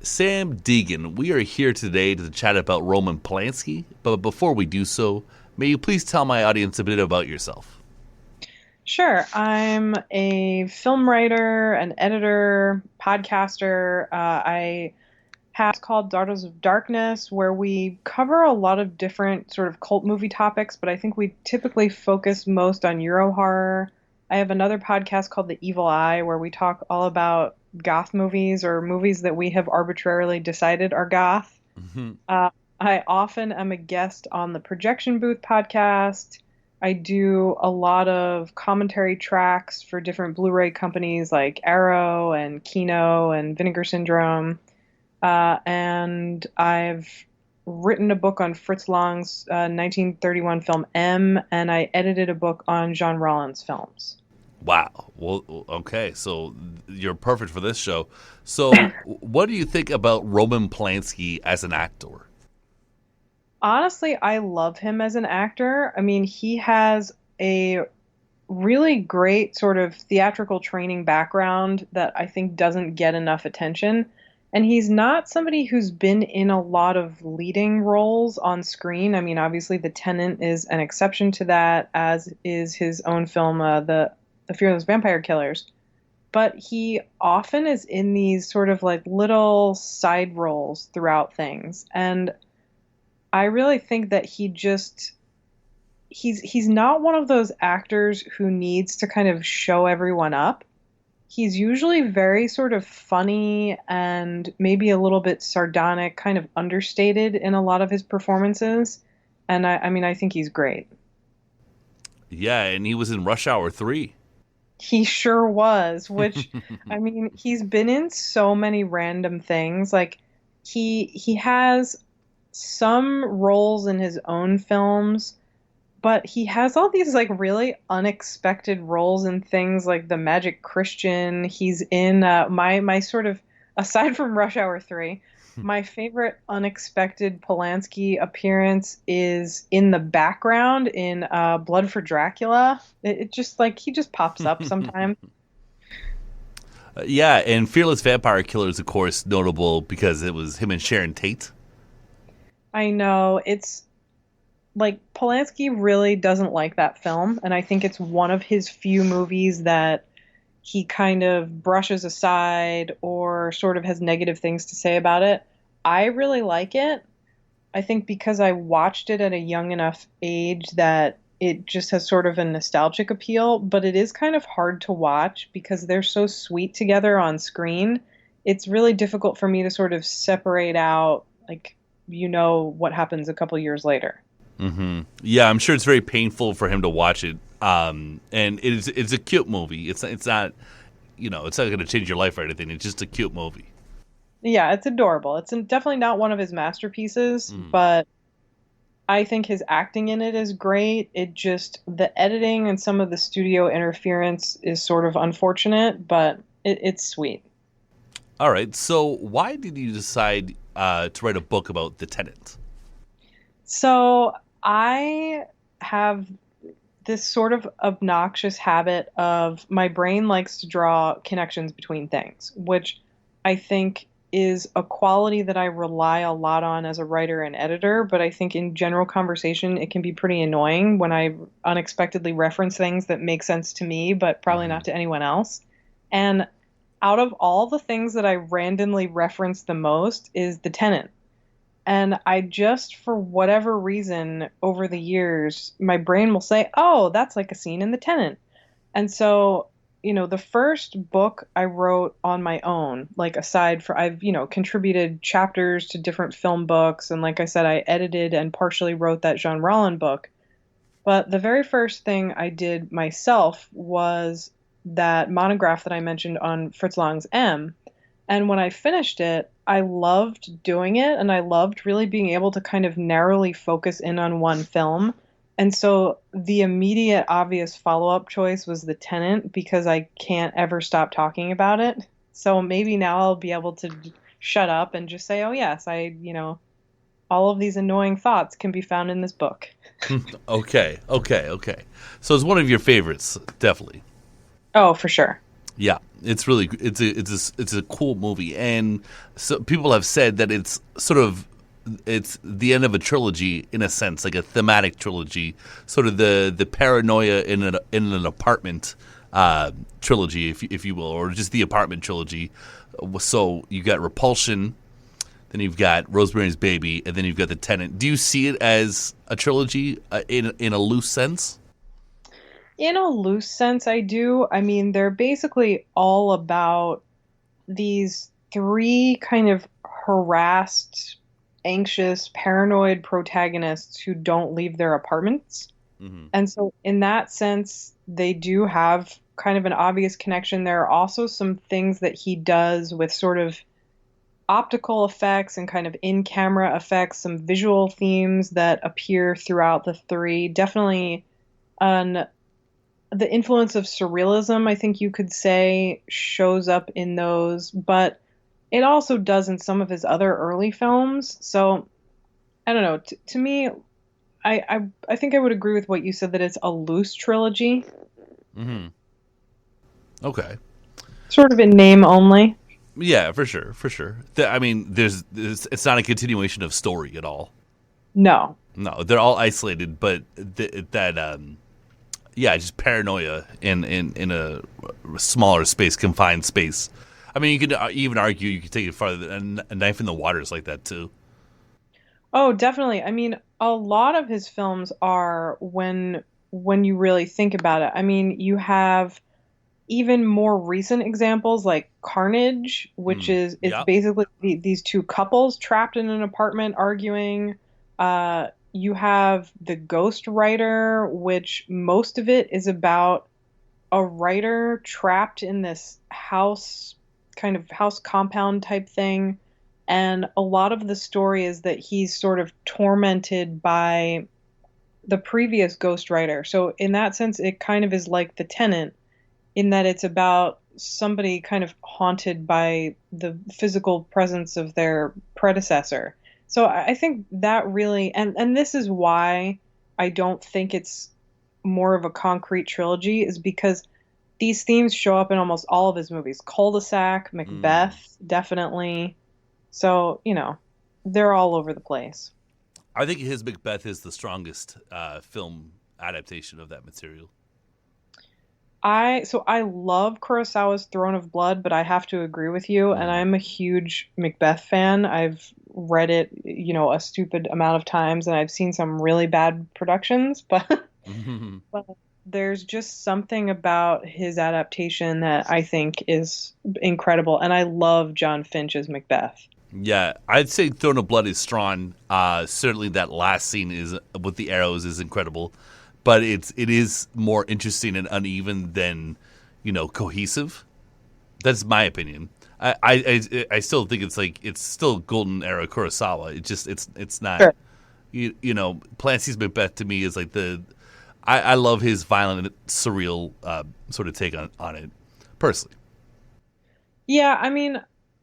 Samm Deighan. We are here today to chat about Roman Polanski, but before we do so, may you please tell my audience a bit about yourself? Sure. I'm a film writer, an editor, podcaster. I have called Daughters of Darkness, where we cover a lot of different sort of cult movie topics, but I think we typically focus most on Euro horror. I have another podcast called The Evil Eye, where we talk all about goth movies or movies that we have arbitrarily decided are goth. Uh, I often am a guest on the Projection Booth podcast. I do a lot of commentary tracks for different Blu Ray companies like Arrow and Kino and Vinegar Syndrome. And I've written a book on Fritz Lang's 1931 film M, and I edited a book on Jean Rollins films. Wow. Well, okay. So you're perfect for this show. So, what do you think about Roman Polanski as an actor? Honestly, I love him as an actor. I mean, he has a really great sort of theatrical training background that I think doesn't get enough attention. And he's not somebody who's been in a lot of leading roles on screen. I mean, obviously, The Tenant is an exception to that, as is his own film, the Fearless Vampire Killers. But he often is in these sort of like little side roles throughout things. And I really think that he's not one of those actors who needs to kind of show everyone up. He's usually very sort of funny and maybe a little bit sardonic, kind of understated in a lot of his performances. And I mean, I think he's great. Yeah, and he was in Rush Hour 3. He sure was, which I mean, he's been in so many random things. Like he has some roles in his own films, but he has all these like really unexpected roles in things like The Magic Christian. He's in my sort of, aside from Rush Hour 3, my favorite unexpected Polanski appearance is in the background in Blood for Dracula. It just like he just pops up sometimes. Yeah, and Fearless Vampire Killers, of course, notable because it was him and Sharon Tate. I know it's like Polanski really doesn't like that film, and I think it's one of his few movies that he kind of brushes aside or sort of has negative things to say about it. I really like it. I think because I watched it at a young enough age that it just has sort of a nostalgic appeal, but it is kind of hard to watch because they're so sweet together on screen. It's really difficult for me to sort of separate out, like, what happens a couple years later. Yeah, I'm sure it's very painful for him to watch it. And it's a cute movie. It's not it's not going to change your life or anything. It's just a cute movie. Yeah, it's adorable. It's definitely not one of his masterpieces, but I think his acting in it is great. It just, the editing and some of the studio interference is sort of unfortunate, but it's sweet. All right. So why did you decide to write a book about the Tenant? So I have this sort of obnoxious habit of my brain likes to draw connections between things, which I think is a quality that I rely a lot on as a writer and editor, but I think in general conversation it can be pretty annoying when I unexpectedly reference things that make sense to me, but probably not to anyone else. And out of all the things that I randomly reference the most is The Tenant. And I just, for whatever reason, over the years, my brain will say, oh, that's like a scene in The Tenant. And so, the first book I wrote on my own, like aside for, I've, contributed chapters to different film books. And like I said, I edited and partially wrote that Jean Rollin book. But the very first thing I did myself was that monograph that I mentioned on Fritz Lang's M. And when I finished it, I loved doing it and I loved really being able to kind of narrowly focus in on one film. And so the immediate obvious follow-up choice was The Tenant because I can't ever stop talking about it. So maybe now I'll be able to shut up and just say, oh yes, all of these annoying thoughts can be found in this book. Okay. So it's one of your favorites, definitely. Oh, for sure. Yeah, it's really it's a cool movie, and so people have said that it's sort of it's the end of a trilogy in a sense, like a thematic trilogy, sort of the paranoia in an apartment trilogy, if you will, or just the apartment trilogy. So you got Repulsion, then you've got Rosemary's Baby, and then you've got The Tenant. Do you see it as a trilogy in a loose sense? In a loose sense, I do. I mean, they're basically all about these three kind of harassed, anxious, paranoid protagonists who don't leave their apartments. Hmm. And so, in that sense, they do have kind of an obvious connection. There are also some things that he does with sort of optical effects and kind of in camera effects, some visual themes that appear throughout the three. Definitely an the influence of surrealism, I think you could say, shows up in those, but it also does in some of his other early films. So I don't know. To me, I think I would agree with what you said that it's a loose trilogy, Hmm. Okay. sort of in name only. Yeah, for sure, for sure. I mean, it's not a continuation of story at all. No. No, they're all isolated, but that yeah, just paranoia in a smaller space, confined space. I mean, you could even argue you could take it farther. A knife in the water is like that too. Oh, definitely. I mean, a lot of his films are when you really think about it. I mean, you have even more recent examples like Carnage, which Mm. is it's Yeah. basically these two couples trapped in an apartment arguing. You have The Ghost Writer, which most of it is about a writer trapped in this house, kind of house compound type thing. And a lot of the story is that he's sort of tormented by the previous ghostwriter. So, in that sense, it kind of is like The Tenant, in that it's about somebody kind of haunted by the physical presence of their predecessor. So I think that really, and this is why I don't think it's more of a concrete trilogy, is because these themes show up in almost all of his movies. Cul-de-sac, Mm. Macbeth, definitely. So, they're all over the place. I think his Macbeth is the strongest film adaptation of that material. I love Kurosawa's Throne of Blood, but I have to agree with you, and Mm. I'm a huge Macbeth fan. I've read it, a stupid amount of times, and I've seen some really bad productions, but but there's just something about his adaptation that I think is incredible, and I love John Finch's Macbeth. Yeah, I'd say Throne of Blood is strong. Certainly, that last scene is with the arrows is incredible, but it is more interesting and uneven than cohesive. That's my opinion. I still think it's still golden era Kurosawa. It's not Sure. Polanski's Macbeth to me is like I love his violent surreal sort of take on it personally. Yeah, I mean,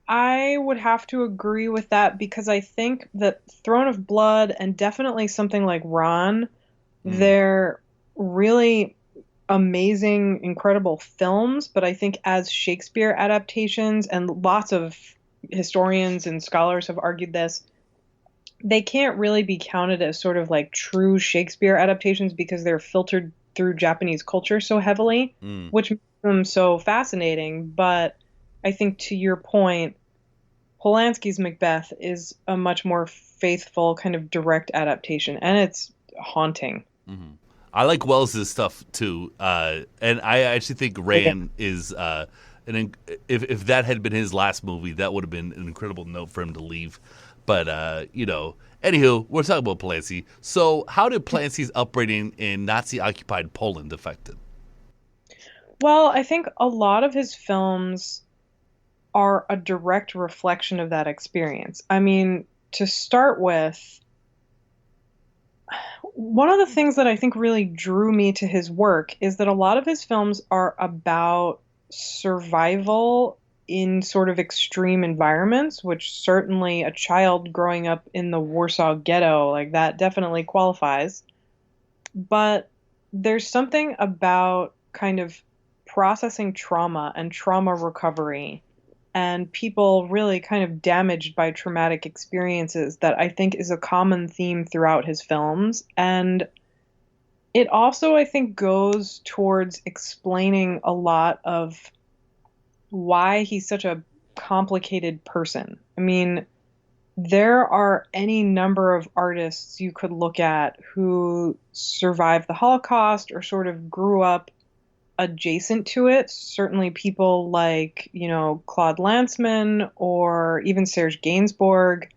I would have to agree with that because I think that Throne of Blood and definitely something like Ron, Mm. they're really amazing, incredible films, but I think as Shakespeare adaptations, and lots of historians and scholars have argued this, they can't really be counted as sort of like true Shakespeare adaptations because they're filtered through Japanese culture so heavily, Mm. which makes them so fascinating. But I think to your point, Polanski's Macbeth is a much more faithful kind of direct adaptation, and it's haunting. Hmm. I like Wells's stuff too, and I actually think Yeah. Rand is if that had been his last movie, that would have been an incredible note for him to leave. But anywho, we're talking about Polanski. So, how did Polanski's upbringing in Nazi-occupied Poland affect it? Well, I think a lot of his films are a direct reflection of that experience. I mean, to start with, one of the things that I think really drew me to his work is that a lot of his films are about survival in sort of extreme environments, which certainly a child growing up in the Warsaw Ghetto, like that definitely qualifies. But there's something about kind of processing trauma and trauma recovery and people really kind of damaged by traumatic experiences that I think is a common theme throughout his films. And it also, I think, goes towards explaining a lot of why he's such a complicated person. I mean, there are any number of artists you could look at who survived the Holocaust or sort of grew up adjacent to it. Certainly people like, Claude Lanzmann or even Serge Gainsbourg,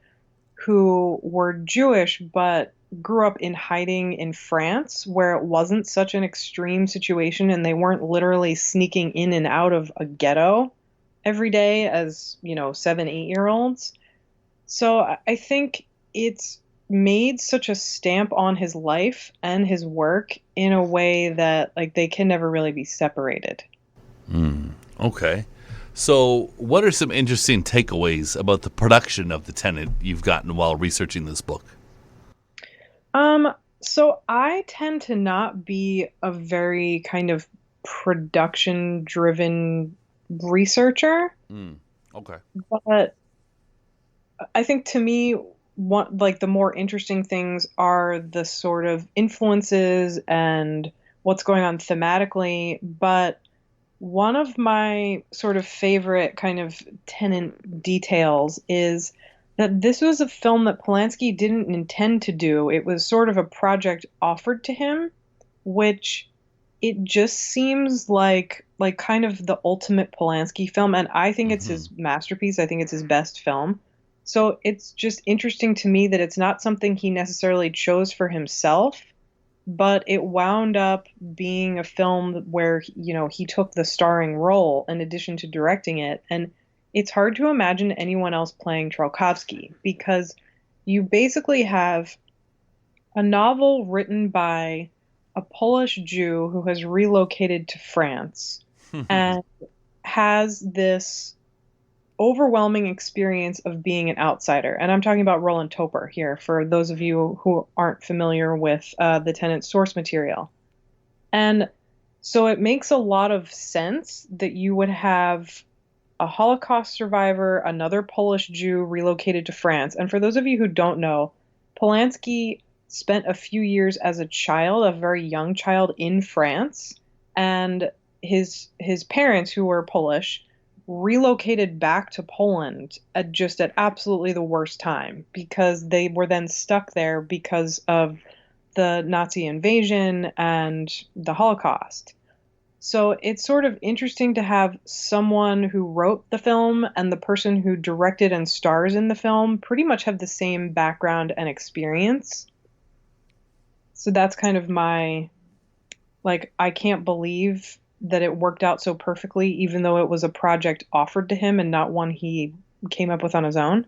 who were Jewish but grew up in hiding in France, where it wasn't such an extreme situation and they weren't literally sneaking in and out of a ghetto every day as, 7, 8 year olds. So I think it's made such a stamp on his life and his work in a way that like they can never really be separated. Okay. So what are some interesting takeaways about the production of The Tenant you've gotten while researching this book? So I tend to not be a very kind of production driven researcher, Okay. but I think to me, the more interesting things are the sort of influences and what's going on thematically. But one of my sort of favorite kind of Tenant details is that this was a film that Polanski didn't intend to do. It was sort of a project offered to him, which it just seems like kind of the ultimate Polanski film. And I think it's his masterpiece. I think it's his best film. So it's just interesting to me that it's not something he necessarily chose for himself, but it wound up being a film where, he took the starring role in addition to directing it. And it's hard to imagine anyone else playing Trelkovsky because you basically have a novel written by a Polish Jew who has relocated to France and has this overwhelming experience of being an outsider. And I'm talking about Roland Topper here, for those of you who aren't familiar with the Tenant source material. And so it makes a lot of sense that you would have a Holocaust survivor, another Polish Jew relocated to France. And for those of you who don't know, Polanski spent a few years as a child, a very young child, in France. And his parents, who were Polish, relocated back to Poland at absolutely the worst time because they were then stuck there because of the Nazi invasion and the Holocaust. So it's sort of interesting to have someone who wrote the film and the person who directed and stars in the film pretty much have the same background and experience. So that's kind of my, I can't believe that it worked out so perfectly, even though it was a project offered to him and not one he came up with on his own.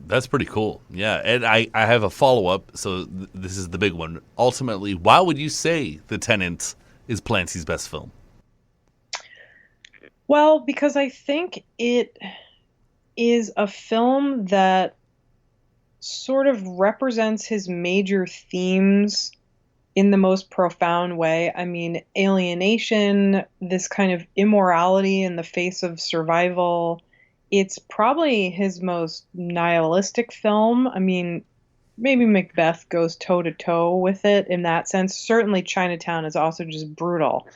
That's pretty cool. Yeah. And I have a follow-up. So this is the big one. Ultimately, why would you say The Tenant is Polanski's best film? Well, because I think it is a film that sort of represents his major themes in the most profound way. I mean, alienation, this kind of immorality in the face of survival. It's probably his most nihilistic film. I mean, maybe Macbeth goes toe to toe with it in that sense. Certainly Chinatown is also just brutal.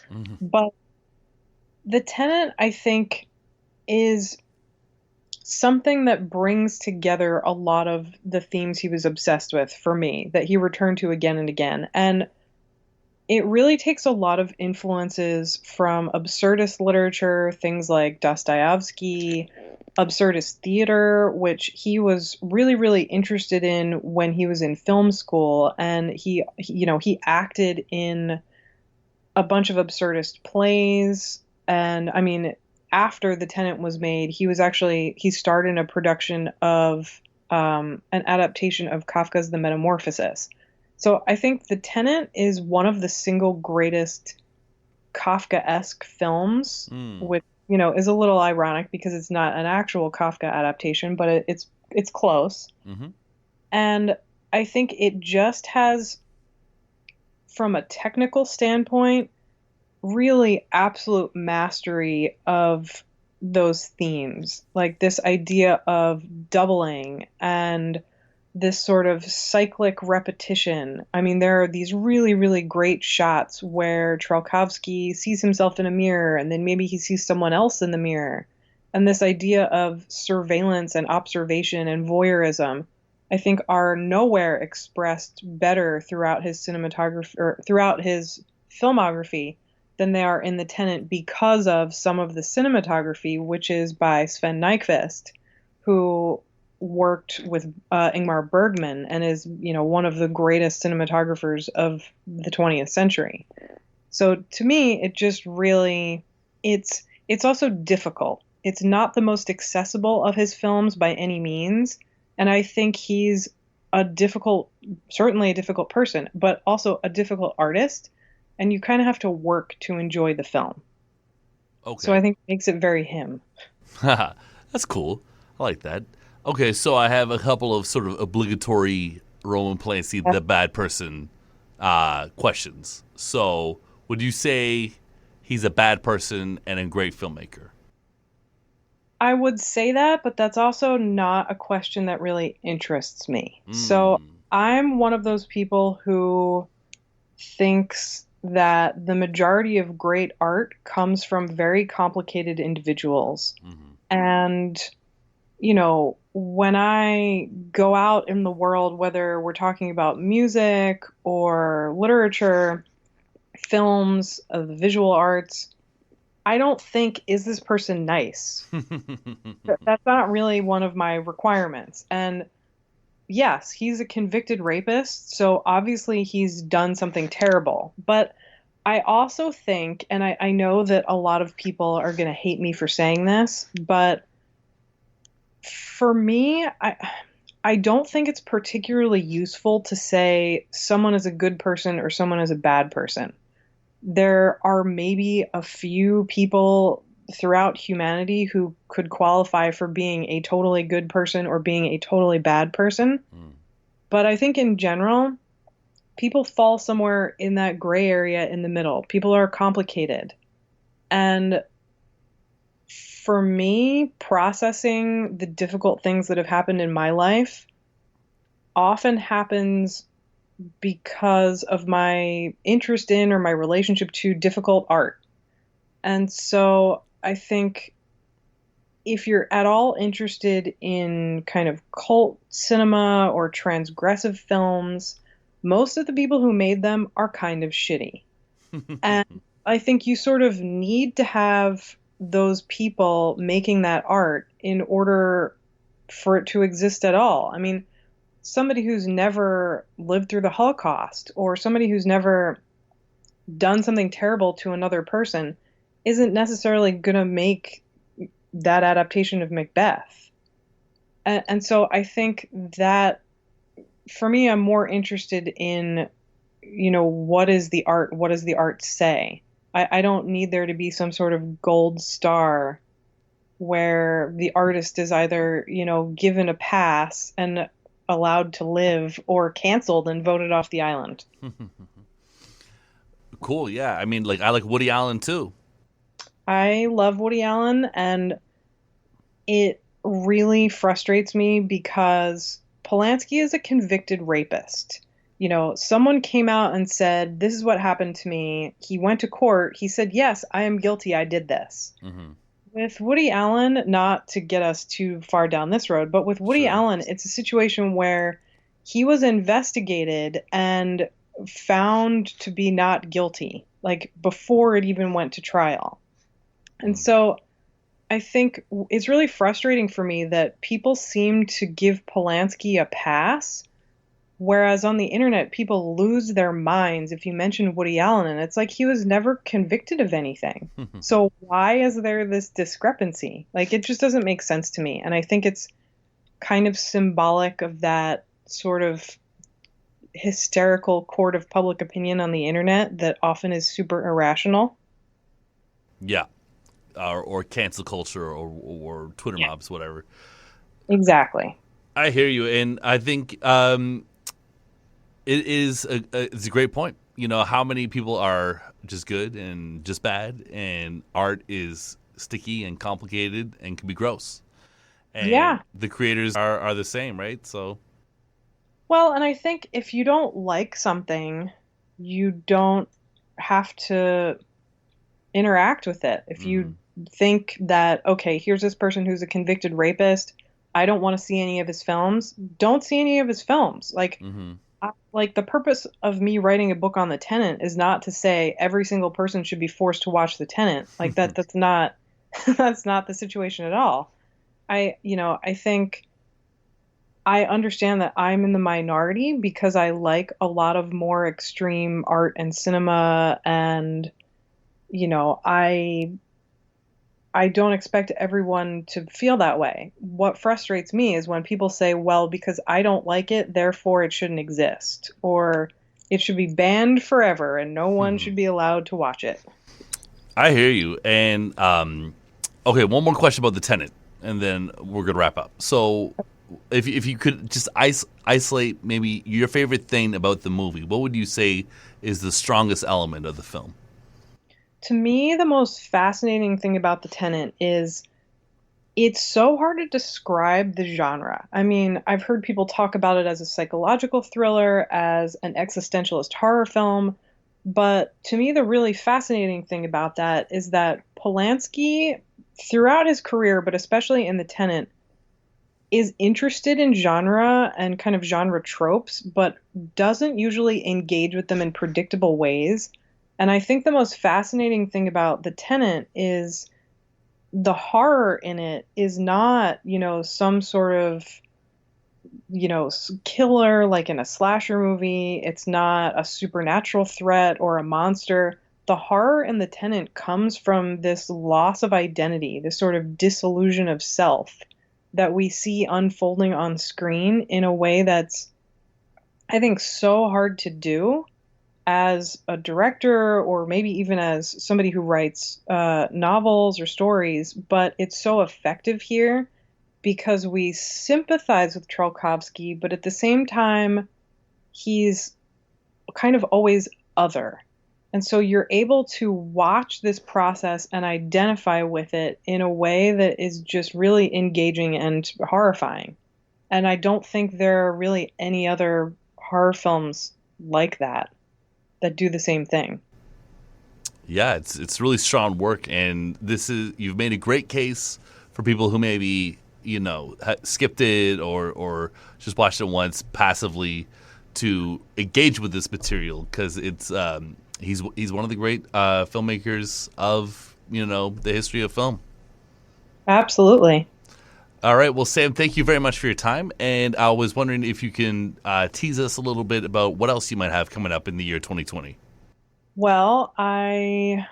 But The Tenant, I think, is something that brings together a lot of the themes he was obsessed with for me, that he returned to again and again. And it really takes a lot of influences from absurdist literature, things like Dostoevsky, absurdist theater, which he was really, really interested in when he was in film school. And he acted in a bunch of absurdist plays. And I mean, after The Tenant was made, he starred in a production of an adaptation of Kafka's The Metamorphosis. So I think The Tenant is one of the single greatest Kafka-esque films, which, is a little ironic because it's not an actual Kafka adaptation, but it's close. And I think it just has, from a technical standpoint, really absolute mastery of those themes. Like this idea of doubling and this sort of cyclic repetition. I mean, there are these really, really great shots where Trelkovsky sees himself in a mirror and then maybe he sees someone else in the mirror. And this idea of surveillance and observation and voyeurism, I think, are nowhere expressed better throughout his cinematography or throughout his filmography than they are in The Tenant because of some of the cinematography, which is by Sven Nykvist, who worked with Ingmar Bergman and is, one of the greatest cinematographers of the 20th century. So to me, it just really, it's also difficult. It's not the most accessible of his films by any means, and I think he's a difficult, certainly a difficult person, but also a difficult artist, and you kind of have to work to enjoy the film. So I Okay. think it makes it very him. That's cool. I like that. Okay, so I have a couple of sort of obligatory Roman Polanski, the bad person, questions. So, would you say he's a bad person and a great filmmaker? I would say that, but that's also not a question that really interests me. So Mm. I'm one of those people who thinks that the majority of great art comes from very complicated individuals. Hmm. And, when I go out in the world, whether we're talking about music or literature, films, the visual arts, I don't think, is this person nice? That's not really one of my requirements. And yes, he's a convicted rapist, so obviously he's done something terrible. But I also think, and I know that a lot of people are going to hate me for saying this, but for me, I don't think it's particularly useful to say someone is a good person or someone is a bad person. There are maybe a few people throughout humanity who could qualify for being a totally good person or being a totally bad person. Mm. But I think in general, people fall somewhere in that gray area in the middle. People are complicated. And for me, processing the difficult things that have happened in my life often happens because of my interest in or my relationship to difficult art. And so I think if you're at all interested in kind of cult cinema or transgressive films, most of the people who made them are kind of shitty. And I think you sort of need to have those people making that art in order for it to exist at all. I mean, somebody who's never lived through the Holocaust or somebody who's never done something terrible to another person isn't necessarily going to make that adaptation of Macbeth. And so I think that for me, I'm more interested in, what is the art? What does the art say? I don't need there to be some sort of gold star where the artist is either, given a pass and allowed to live or canceled and voted off the island. Cool. Yeah. I mean, like I like Woody Allen too. I love Woody Allen, and it really frustrates me because Polanski is a convicted rapist. Someone came out and said, "This is what happened to me." He went to court. He said, "Yes, I am guilty. I did this." Hmm. With Woody Allen, not to get us too far down this road, but with Woody Sure. Allen, it's a situation where he was investigated and found to be not guilty, like before it even went to trial. And Mm. so I think it's really frustrating for me that people seem to give Polanski a pass, whereas on the internet, people lose their minds if you mention Woody Allen, and it's like he was never convicted of anything. So why is there this discrepancy? Like, it just doesn't make sense to me. And I think it's kind of symbolic of that sort of hysterical court of public opinion on the internet that often is super irrational. Yeah. Or cancel culture or Twitter Yeah. mobs, whatever. Exactly. I hear you, and I think it's a great point. how many people are just good and just bad, and art is sticky and complicated and can be gross. And Yeah. the creators are the same, right? So, Well, and I think if you don't like something, you don't have to interact with it. If you mhm. think that, okay, here's this person who's a convicted rapist, I don't want to see any of his films, don't see any of his films. Mhm. Like the purpose of me writing a book on the Tenant is not to say every single person should be forced to watch the Tenant. Like that's not that's not the situation at all. I think I understand that I'm in the minority because I like a lot of more extreme art and cinema, and you know, I don't expect everyone to feel that way. What frustrates me is when people say, well, because I don't like it, therefore it shouldn't exist, or it should be banned forever and no one should be allowed to watch it. I hear you. And okay, one more question about the tenant, and then we're gonna wrap up. So, if you could just isolate maybe your favorite thing about the movie, what would you say is the strongest element of the film? To me, the most fascinating thing about The Tenant is it's so hard to describe the genre. I mean, I've heard people talk about it as a psychological thriller, as an existentialist horror film, but to me, the really fascinating thing about that is that Polanski, throughout his career, but especially in The Tenant, is interested in genre and kind of genre tropes, but doesn't usually engage with them in predictable ways. And I think the most fascinating thing about The Tenant is the horror in it is not, some sort of, killer like in a slasher movie. It's not a supernatural threat or a monster. The horror in The Tenant comes from this loss of identity, this sort of disillusion of self that we see unfolding on screen in a way that's, I think, so hard to do as a director or maybe even as somebody who writes novels or stories, but it's so effective here because we sympathize with Trelkovsky, but at the same time, he's kind of always other. And so you're able to watch this process and identify with it in a way that is just really engaging and horrifying. And I don't think there are really any other horror films like that do the same thing. Yeah, it's really strong work, and this is you've made a great case for people who maybe skipped it or just watched it once passively to engage with this material because it's he's one of the great filmmakers of the history of film. Absolutely. All right, well, Sam, thank you very much for your time, and I was wondering if you can tease us a little bit about what else you might have coming up in the year 2020. Well, I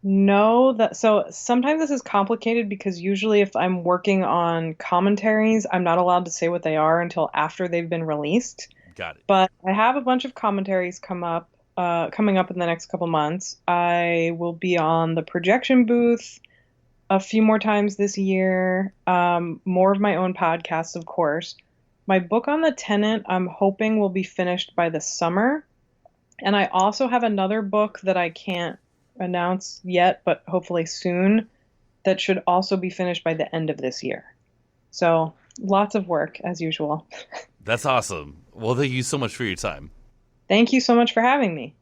know that, so sometimes this is complicated because usually if I'm working on commentaries, I'm not allowed to say what they are until after they've been released. Got it. But I have a bunch of commentaries coming up in the next couple months. I will be on the projection booth a few more times this year. More of my own podcasts, of course. My book on the Tenant, I'm hoping will be finished by the summer. And I also have another book that I can't announce yet, but hopefully soon, that should also be finished by the end of this year. So lots of work as usual. That's awesome. Well, thank you so much for your time. Thank you so much for having me.